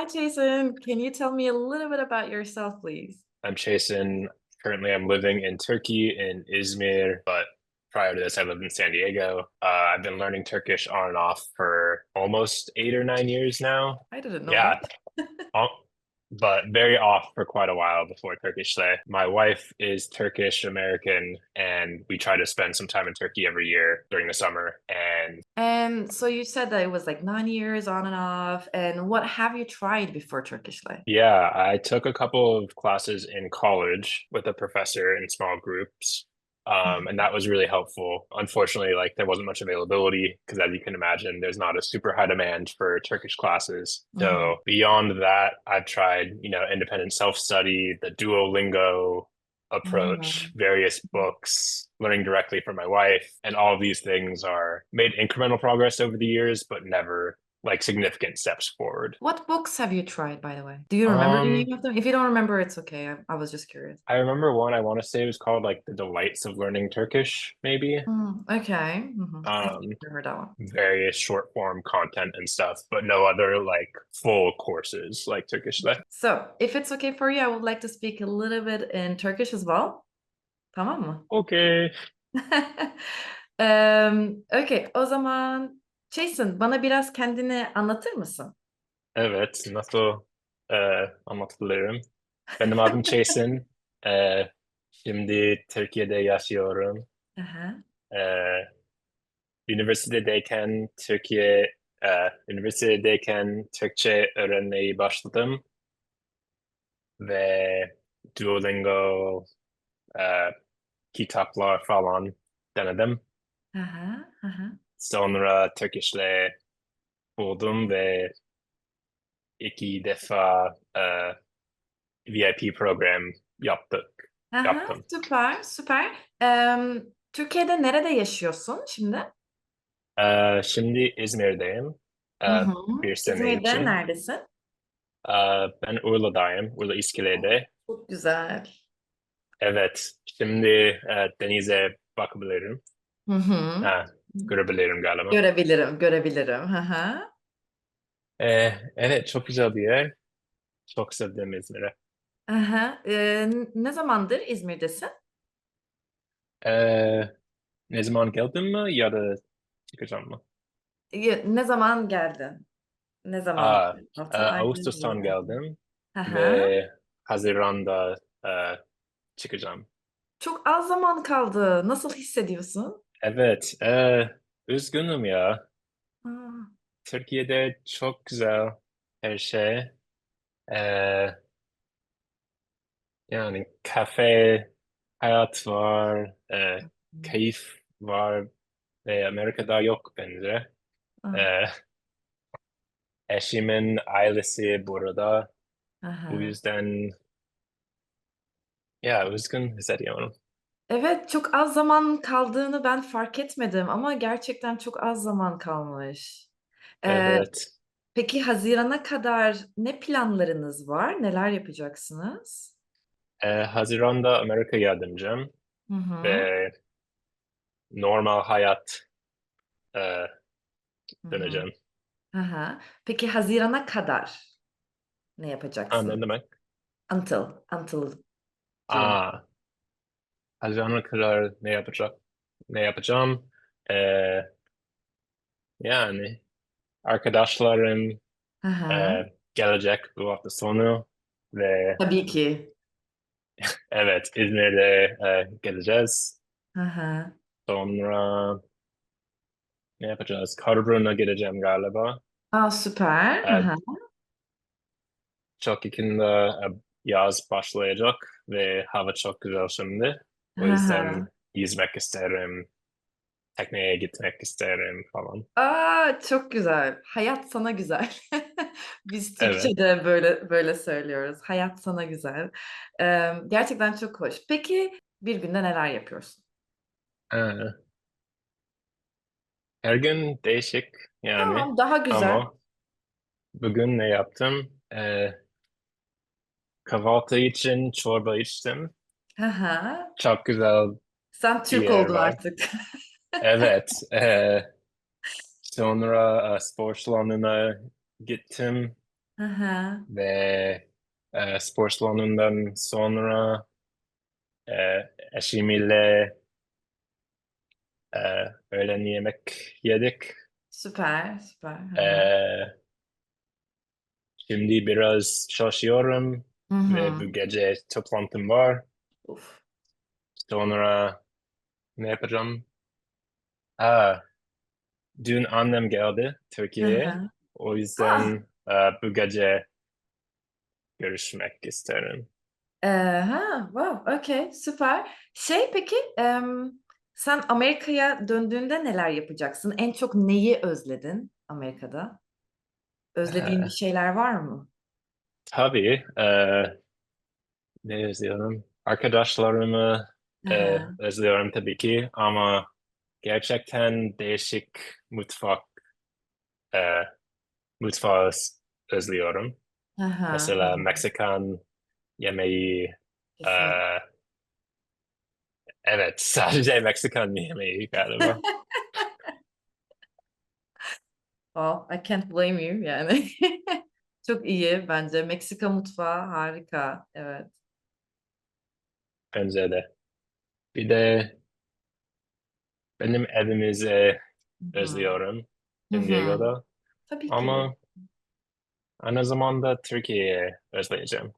Hi, Jason. Can you tell me a little bit about yourself, please? I'm Chasen. Currently, I'm living in Turkey in Izmir, but prior to this, I lived in San Diego. I've been learning Turkish on and off for almost 8 or 9 years now. I didn't know Yeah, that. al- but very off for quite a while before Turkishle. My wife is Turkish American, and we try to spend some time in Turkey every year during the summer. And And so you said that it was like 9 years on and off. And what have you tried before Turkishle? yeah, I took a couple of classes in college with a professor in small groups. And that was really helpful. Unfortunately, like there wasn't much availability because as you can imagine, there's not a super high demand for Turkish classes. Mhm. So beyond that, I've tried, independent self-study, the Duolingo approach, Mhm. various books, learning directly from my wife, and all of these things are made incremental progress over the years, but never like significant steps forward. What books have you tried, by the way? Do you remember the Um, name of them? If you don't remember, it's okay. I was just curious. I remember one I want to say was called like The Delights of Learning Turkish, maybe. Okay. I think Um, I heard that one. various short form content and stuff, but no other like full courses like Turkishle. So, if it's okay for you, I would like to speak a little bit in Turkish as well. Tamam mı? Okay. Okay, o zaman Jason, bana biraz kendini anlatır mısın? Evet, nasıl anlatabilirim? Benim adım Chasen. Şimdi Türkiye'de yaşıyorum. Aha, E, üniversitedeyken Türkiye, üniversitedeyken Türkçe öğrenmeyi başladım ve Duolingo, e, kitaplar falan denedim. aha, aha, Sonra Turkishle buldum ve 2 defa VIP program aha, yaptım. süper, süper. Türkiye'de nerede yaşıyorsun şimdi? Şimdi İzmir'deyim e, Hı hı. bir sene İzmir'de için. neredesin? Ben Urla'dayım, Urla İskele'de. Çok güzel. Evet, şimdi denize bakabilirim. Hı hı. Ha, görebilirim galiba. Görebilirim, görebilirim. Hı hı. Evet, çok güzel bir yer. Çok sevdim İzmir'i. Aha. Ne zamandır İzmir'desin? Ee, ne zaman geldin mi ya da çıkacağım mı? Ne zaman geldin? Ne zaman? Aa, 6 aydır, Ağustos'tan 7 aydır. geldim Aha. ve Haziran'da çıkacağım. Çok az zaman kaldı. Nasıl hissediyorsun? Evet, üzgünüm ya. Aa. Türkiye'de çok güzel her şey. Ee, yani kafe hayat var, keyif var ve Amerika'da yok bence. Ah, Ee, eşimin ailesi burada. Bu aha. yüzden ya üzgün hissediyorum. Evet, çok az zaman kaldığını ben fark etmedim ama gerçekten çok az zaman kalmış. Ee, Evet. peki Haziran'a kadar ne planlarınız var? Neler yapacaksınız? Haziran'da Amerika'ya döneceğim Hı hı. ve normal hayat e, Hı hı. döneceğim. Aha. Peki Haziran'a kadar ne yapacaksın? Ne demek? Until diyelim. Aa, Haziran'a kadar ne yapacağım? Ee, yani arkadaşlarım Aha. e, gelecek bu hafta sonu ve Tabii ki. evet İzmir'de geleceğiz. Aha. Sonra ne yapacağız? Karaburun'a gideceğim galiba. Aa, süper. E, Aha. çok yakında yaz başlayacak ve hava çok güzel şimdi. O yüzden Aha. yüzmek isterim, tekneye gitmek isterim falan. Aa, çok güzel. Hayat sana güzel. Biz Evet. Türkçe'de böyle söylüyoruz. Hayat sana güzel. Gerçekten çok hoş. Peki bir günde neler yapıyorsun? E, her gün değişik yani Tamam, daha güzel. ama bugün ne yaptım? Kahvaltı için çorba içtim. Aha. Çok güzel Sen bir Türk yer oldun var. artık. Evet. Sonra spor salonuna gittim. Hı hı. ve spor salonundan sonra eşimle e, öğlen yemek yedik. Süper, süper. Hı hı. E, Şimdi biraz çalışıyorum Hı ve hı. bu gece toplantım var. Uf. Sonra ne yapacağım? Ha, dün annem geldi Hı Türkiye'ye. hı. O Ah! yüzden bu gece görüşmek isterim. Ha, wow, okay, süper. Şey peki, sen Amerika'ya döndüğünde neler yapacaksın? En çok neyi özledin Amerika'da? Özlediğin bir E, şeyler var mı? tabii ne özlüyorum? Arkadaşlarımı Hı hı. özlüyorum tabii ki ama gerçekten değişik mutfak e, mutfağı özlüyorum. Hı hı. Hı Mesela hı. Meksikan yemeği e, Kesinlikle. evet sadece Meksikan yemeği galiba. Well, I can't blame you yani. Çok iyi bence. Meksika mutfağı harika. Evet. Bence de. Bir de benim evimizi Hı hı. özlüyorum Hı San hı. Diego'da Tabii ki. ama aynı zamanda Türkiye'yi özleyeceğim.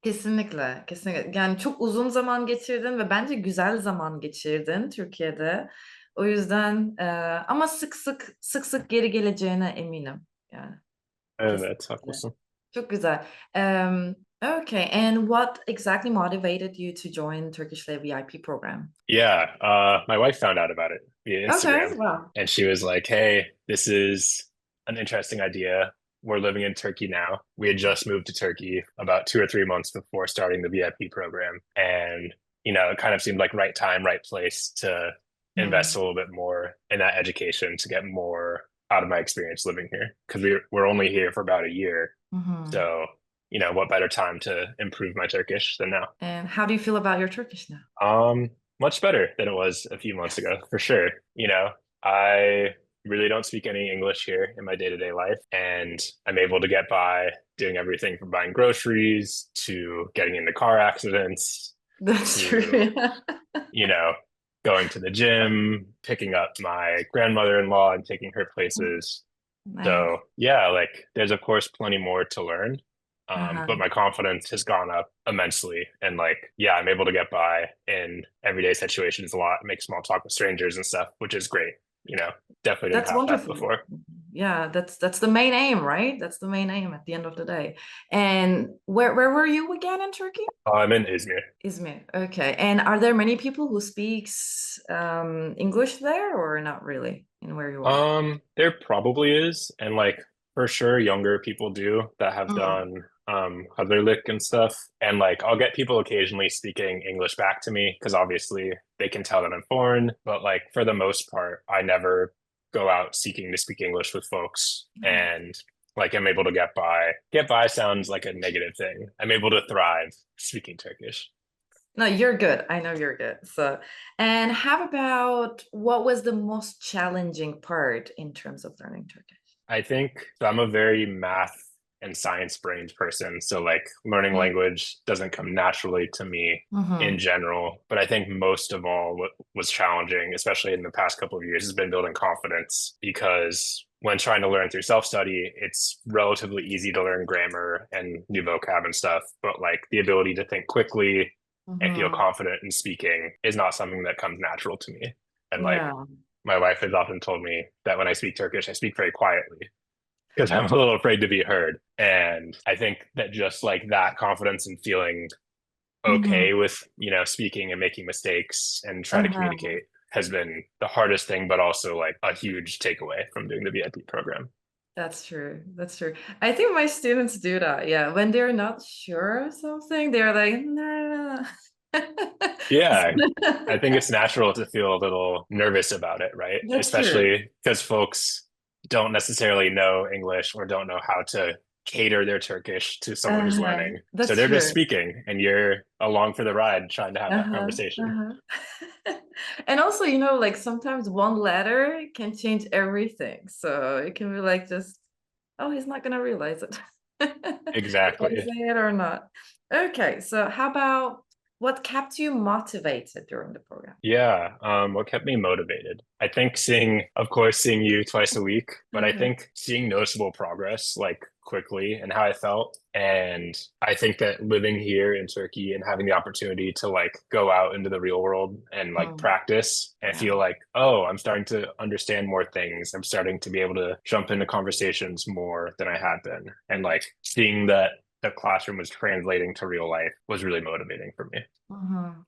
Kesinlikle, kesinlikle. Yani çok uzun zaman geçirdin ve bence güzel zaman geçirdin Türkiye'de. O yüzden, ama sık sık geri geleceğine eminim yani Evet, kesinlikle. haklısın. Çok güzel. Emm, okay, and what exactly motivated you to join Turkishle VIP program? Yeah, my wife found out about it via Okay, Instagram, wow. and she was like, "Hey, this is an interesting idea. We're living in Turkey now. We had just moved to Turkey about 2 or 3 months before starting the VIP program, and it kind of seemed like right time, right place to invest Hımm. a little bit more in that education to get more out of my experience living here because we're only here for about a year. Hı hı. So, what better time to improve my Turkish than now?" And how do you feel about your Turkish now? Um, Much better than it was a few months ago, for sure. I really don't speak any English here in my day-to-day life, and I'm able to get by doing everything from buying groceries to getting into car accidents That's true, to, yeah. you know, going to the gym, picking up my grandmother-in-law and taking her places. Nice. So yeah, like there's of course plenty more to learn. But Uh-huh. my confidence has gone up immensely. And like, yeah, I'm able to get by in everyday situations a lot, make small talk with strangers and stuff, which is great. Definitely didn't That's have that wonderful. before. Yeah, that's the main aim, right? That's the main aim at the end of the day. And where were you again in Turkey? I'm in Izmir. Izmir. Okay. And are there many people who speaks English there or not really in where you are? There probably is, and like for sure younger people do that have Mm. done Hudlerlick and stuff. And like I'll get people occasionally speaking English back to me because obviously they can tell that I'm foreign, but like for the most part, I never go out seeking to speak English with folks. Nice. And like I'm able to get by. Get by sounds like a negative thing. I'm able to thrive speaking Turkish. No, you're good. I know you're good. So, and how about what was the most challenging part in terms of learning Turkish? I think so. I'm a very math and science brained person. So, like, learning Mm. language doesn't come naturally to me in Mhm. general. But I think most of all, what was challenging, especially in the past couple of years, has been building confidence because when trying to learn through self study, it's relatively easy to learn grammar and new vocab and stuff. But like the ability to think quickly and feel Mhm. confident in speaking is not something that comes natural to me. And like, Yeah. my wife has often told me that when I speak Turkish, I speak very quietly because I'm a little afraid to be heard. And I think that just like that confidence and feeling Mhm. okay with, speaking and making mistakes and trying to Uh-huh. communicate has been the hardest thing, but also like a huge takeaway from doing the VIP program. That's true. That's true. I think my students do that. Yeah, when they're not sure of something, they're like, "No, no, Yeah, no." I think it's natural to feel a little nervous about it, right? That's true. Especially because folks don't necessarily know English or don't know how to cater their Turkish to someone who's Uh-huh. learning. So That's they're just true. speaking and you're along for the ride trying to have that Uh-huh. conversation. Uh-huh. And also, like sometimes one letter can change everything. So it can be like just, oh, he's not gonna realize it. If I Exactly. say it or not. Okay, so how about what kept you motivated during the program? Yeah, what kept me motivated? I think of course, seeing you twice a week, but I Mhm. think seeing noticeable progress like quickly and how I felt. And I think that living here in Turkey and having the opportunity to like go out into the real world and like Mm, practice and yeah. feel like, oh, I'm starting to understand more things. I'm starting to be able to jump into conversations more than I had been. And like seeing that the classroom was translating to real life was really motivating for me.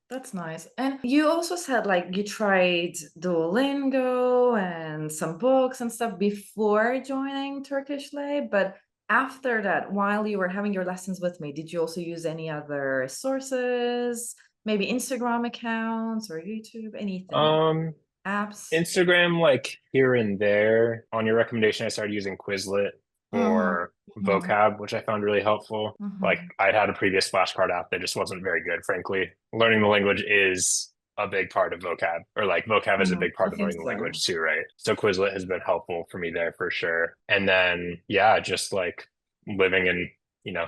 That's nice. And you also said like you tried Duolingo and some books and stuff before joining Turkishle, but after that, while you were having your lessons with me, did you also use any other sources? Maybe Instagram accounts or YouTube, anything? Um, Apps? Instagram, like here and there. On your recommendation, I started using Quizlet Mm-hmm. for vocab, which I found really helpful. Like Mm-hmm. I'd had a previous flashcard app that just wasn't very good, frankly. Learning the language is a big part of vocab, or like vocab is a big I part of think learning the so. language too, right? So Quizlet has been helpful for me there for sure. And then, yeah, just like living and,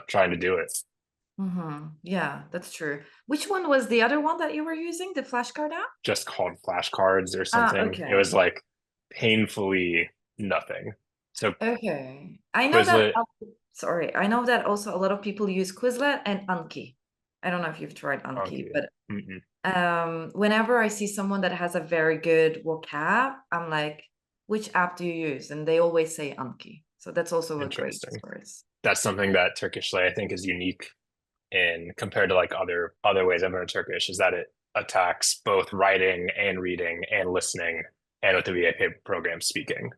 trying to do it. Yeah, that's true. Which one was the other one that you were using, the flashcard app? Just called flashcards or Ah, something. It was okay. like painfully nothing. So Okay. I know that, Quizlet, sorry, I know that also a lot of people use Quizlet and Anki. I don't know if you've tried Anki, Anki. but Mm-mm. whenever I see someone that has a very good vocab, I'm like, which app do you use? And they always say Anki. So that's also a great Interesting. source. That's something that Turkishle I think is unique in compared to like other ways I've learned Turkish is that it attacks both writing and reading and listening and with the VAP program speaking.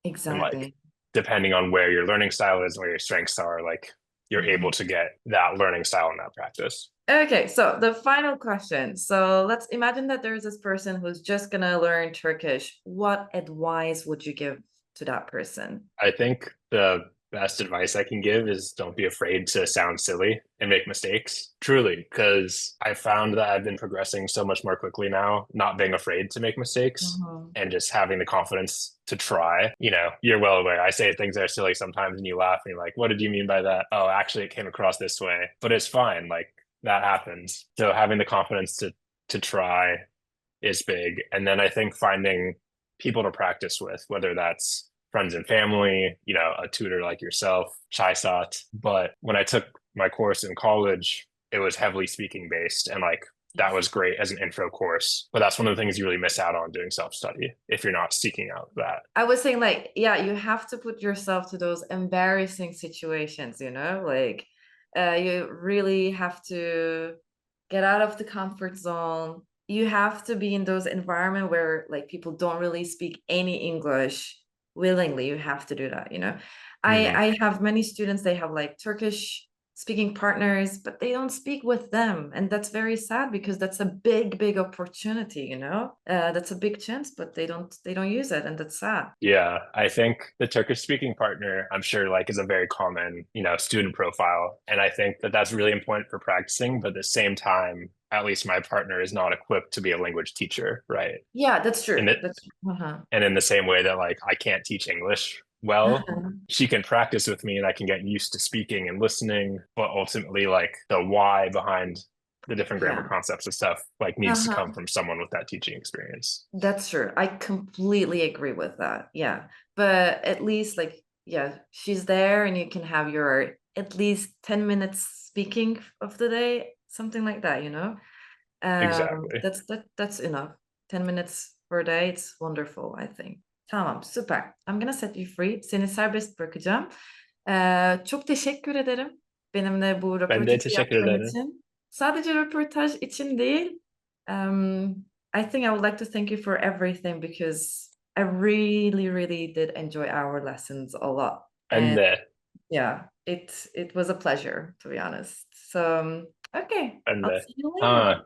And like Exactly. depending on where your learning style is, where your strengths are, like you're able Mhm. to get that learning style and that practice. Okay, so the final question. So let's imagine that there's this person who's just gonna learn Turkish. What advice would you give to that person? I think the best advice I can give is don't be afraid to sound silly and make mistakes. Truly, because I found that I've been progressing so much more quickly now, not being afraid to make mistakes Mhm. and just having the confidence to try. You're well aware. I say things that are silly sometimes and you laugh and you're like, what did you mean by that? Oh, actually it came across this way. But it's fine. Like that happens. So having the confidence to try is big. And then I think finding people to practice with, whether that's friends and family, a tutor like yourself, Chaisat. But when I took my course in college, it was heavily speaking based and like that was great as an intro course. But that's one of the things you really miss out on doing self-study if you're not seeking out that. I was saying like, yeah, you have to put yourself to those embarrassing situations, like you really have to get out of the comfort zone. You have to be in those environment where like people don't really speak any English willingly. You have to do that. I Mm-hmm. I have many students, they have like Turkish speaking partners, but they don't speak with them. And that's very sad because that's a big, big opportunity. That's a big chance, but they don't use it, and that's sad. Yeah, I think the Turkish speaking partner, I'm sure like is a very common, student profile. And I think that that's really important for practicing, but at the same time, at least my partner is not equipped to be a language teacher, right? Yeah, that's And true. it That's uh-huh. and in the same way that like I can't teach English well, Uh-huh. she can practice with me and I can get used to speaking and listening, but ultimately like the why behind the different grammar Yeah. concepts and stuff like needs to come Uh-huh. from someone with that teaching experience. That's true. I completely agree with that. Yeah. But at least like, yeah, she's there and you can have your at least 10 minutes speaking of the day, something like that. Exactly. That's enough. 10 minutes per day, it's wonderful, I think. Tamam, süper. I'm gonna set you free. Seni serbest bırakacağım. Çok teşekkür ederim benimle bu Ben de röportajı teşekkür yaptığın ederim. için. Sadece röportaj için değil, um, I think I would like to thank you for everything because I really, really did enjoy our lessons a lot. Ben And de. yeah, it was a pleasure, to be honest. So, okay, Ben I'll de. see you Ha, later.